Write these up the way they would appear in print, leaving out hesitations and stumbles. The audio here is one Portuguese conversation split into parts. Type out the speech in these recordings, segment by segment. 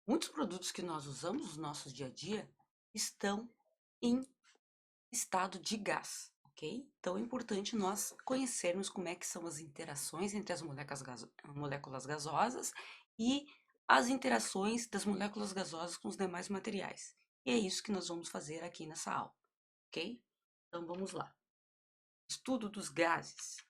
Muitos produtos que nós usamos no nosso dia a dia estão em estado de gás, ok? Então é importante nós conhecermos como é que são as interações entre as moléculas gasosas e as interações das moléculas gasosas com os demais materiais. E é isso que nós vamos fazer aqui nessa aula, ok? Então vamos lá. Estudo dos gases.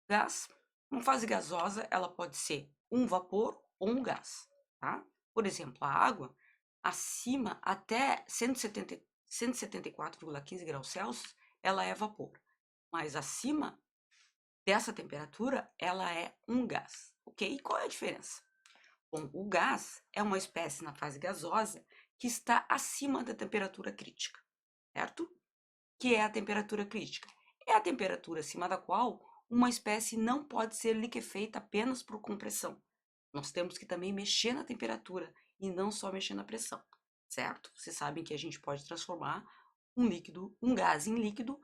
Gás, uma fase gasosa, ela pode ser um vapor ou um gás, tá? Por exemplo, a água, acima até 174,15 graus Celsius, ela é vapor. Mas acima dessa temperatura, ela é um gás, ok? E qual é a diferença? Bom, o gás é uma espécie na fase gasosa que está acima da temperatura crítica, certo? Que é a temperatura crítica? É a temperatura acima da qual uma espécie não pode ser liquefeita apenas por compressão. Nós temos que também mexer na temperatura e não só mexer na pressão, certo? Vocês sabem que a gente pode transformar um gás em líquido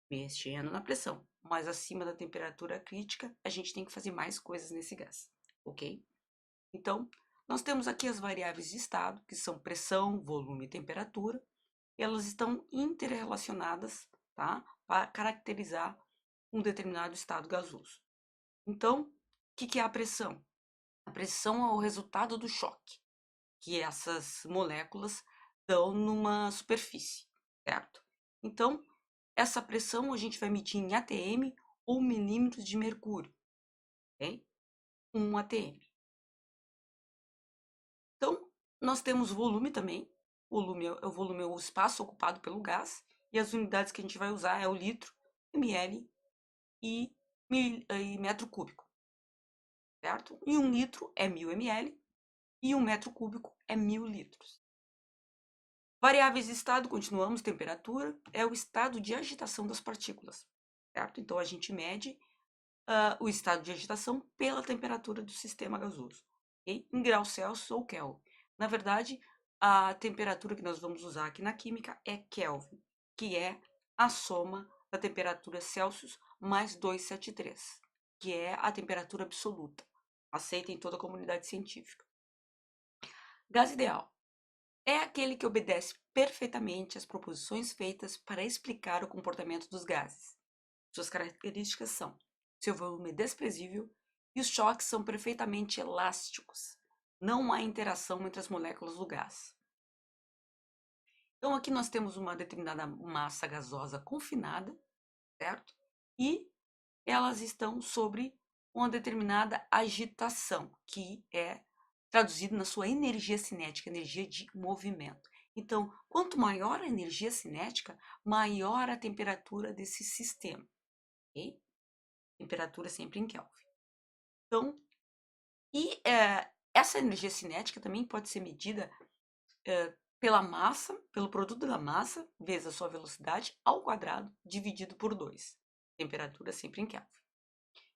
mexendo na pressão, mas acima da temperatura crítica a gente tem que fazer mais coisas nesse gás, ok? Então, nós temos aqui as variáveis de estado, que são pressão, volume e temperatura. Elas estão interrelacionadas, tá? Para caracterizar um determinado estado gasoso. Então, o que é a pressão? A pressão é o resultado do choque que essas moléculas dão numa superfície, certo? Então, essa pressão a gente vai medir em atm ou milímetros de mercúrio, ok? 1 atm. Então, nós temos volume também. Volume é o espaço ocupado pelo gás. E as unidades que a gente vai usar é o litro, ml e metro cúbico, certo? E 1 litro é 1000 ml e 1 metro cúbico é 1000 litros. Variáveis de estado, continuamos, temperatura, é o estado de agitação das partículas, certo? Então, a gente mede o estado de agitação pela temperatura do sistema gasoso, okay? Em graus Celsius ou Kelvin. Na verdade, a temperatura que nós vamos usar aqui na química é Kelvin, que é a soma da temperatura Celsius mais 273, que é a temperatura absoluta, aceita em toda a comunidade científica. Gás ideal é aquele que obedece perfeitamente às proposições feitas para explicar o comportamento dos gases. Suas características são: seu volume é desprezível e os choques são perfeitamente elásticos. Não há interação entre as moléculas do gás. Então, aqui nós temos uma determinada massa gasosa confinada, certo? E elas estão sobre uma determinada agitação, que é traduzido na sua energia cinética, energia de movimento. Então, quanto maior a energia cinética, maior a temperatura desse sistema, ok? Temperatura sempre em Kelvin. Então, essa energia cinética também pode ser medida pela massa, pelo produto da massa, vezes a sua velocidade, ao quadrado, dividido por 2. Temperatura sempre em Kelvin.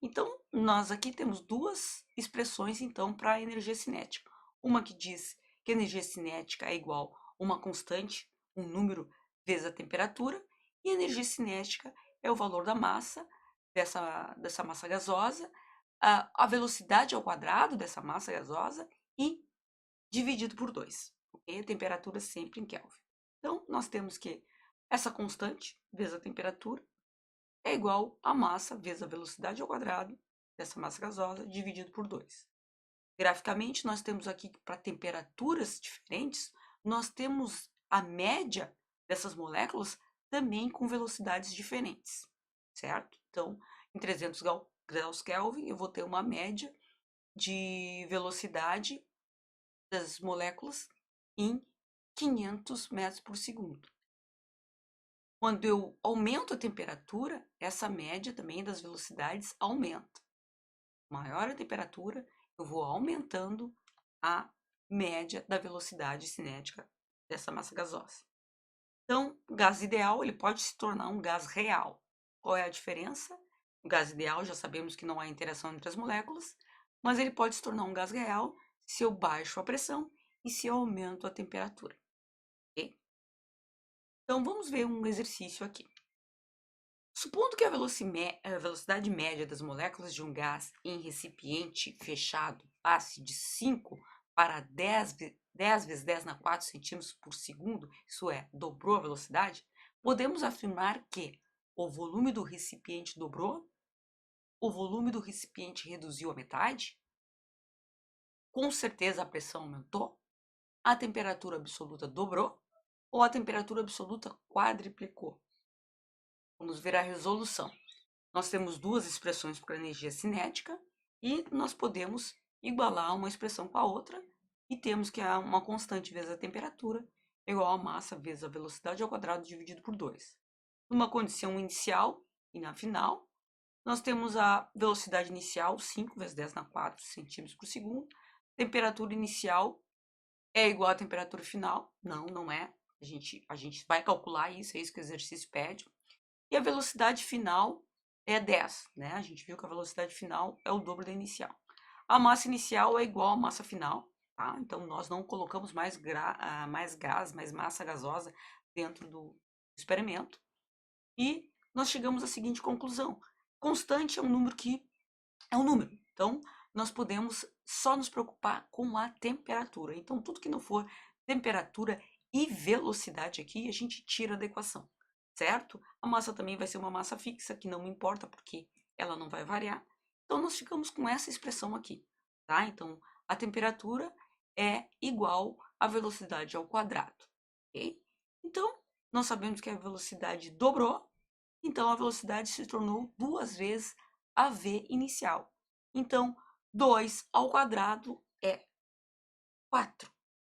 Então, nós aqui temos duas expressões, então, para a energia cinética. Uma que diz que a energia cinética é igual a uma constante, um número, vezes a temperatura, e a energia cinética é o valor da massa, dessa massa gasosa, a velocidade ao quadrado dessa massa gasosa e dividido por 2. Okay? A temperatura sempre em Kelvin. Então, nós temos que essa constante, vezes a temperatura, é igual a massa vezes a velocidade ao quadrado dessa massa gasosa dividido por 2. Graficamente, nós temos aqui que para temperaturas diferentes, nós temos a média dessas moléculas também com velocidades diferentes, certo? Então, em 300 graus Kelvin, eu vou ter uma média de velocidade das moléculas em 500 metros por segundo. Quando eu aumento a temperatura, essa média também das velocidades aumenta. Maior a temperatura, eu vou aumentando a média da velocidade cinética dessa massa gasosa. Então, o gás ideal ele pode se tornar um gás real. Qual é a diferença? O gás ideal já sabemos que não há interação entre as moléculas, mas ele pode se tornar um gás real se eu baixo a pressão e se eu aumento a temperatura. Okay? Então, vamos ver um exercício aqui. Supondo que a velocidade média das moléculas de um gás em recipiente fechado passe de 5 para 10 vezes 10 na 4 centímetros por segundo, isso é, dobrou a velocidade, podemos afirmar que o volume do recipiente dobrou, o volume do recipiente reduziu a metade, com certeza a pressão aumentou, a temperatura absoluta dobrou ou a temperatura absoluta quadriplicou. Vamos ver a resolução. Nós temos duas expressões para energia cinética e nós podemos igualar uma expressão com a outra e temos que uma constante vezes a temperatura é igual a massa vezes a velocidade ao quadrado dividido por 2. Numa condição inicial e na final, nós temos a velocidade inicial, 5 vezes 10 na 4 centímetros por segundo. Temperatura inicial é igual à temperatura final? Não, não é. A gente vai calcular isso, é isso que o exercício pede. E a velocidade final é 10, né? A gente viu que a velocidade final é o dobro da inicial. A massa inicial é igual à massa final, tá? Então, nós não colocamos mais gás, mais massa gasosa dentro do experimento. E nós chegamos à seguinte conclusão. Constante é um número que é um número. Então, nós podemos só nos preocupar com a temperatura. Então, tudo que não for temperatura e velocidade aqui, a gente tira da equação, certo? A massa também vai ser uma massa fixa, que não importa, porque ela não vai variar. Então, nós ficamos com essa expressão aqui, tá? Então, a temperatura é igual à velocidade ao quadrado, ok? Então, nós sabemos que a velocidade dobrou, então a velocidade se tornou 2 vezes a v inicial. Então, 2 ao quadrado é 4.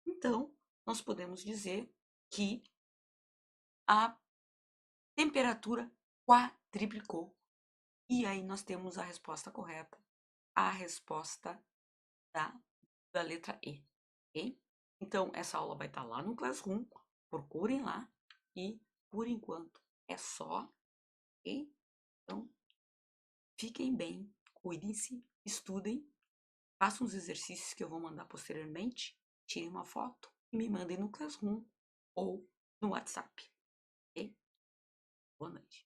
Então, nós podemos dizer que a temperatura quadriplicou. E aí nós temos a resposta correta, a resposta da letra E. Ok? Então, essa aula vai estar lá no Classroom, procurem lá e, por enquanto, é só. Ok? Então, fiquem bem, cuidem-se, estudem, façam os exercícios que eu vou mandar posteriormente, tirem uma foto e me mandem no Classroom ou no WhatsApp. Ok? Boa noite.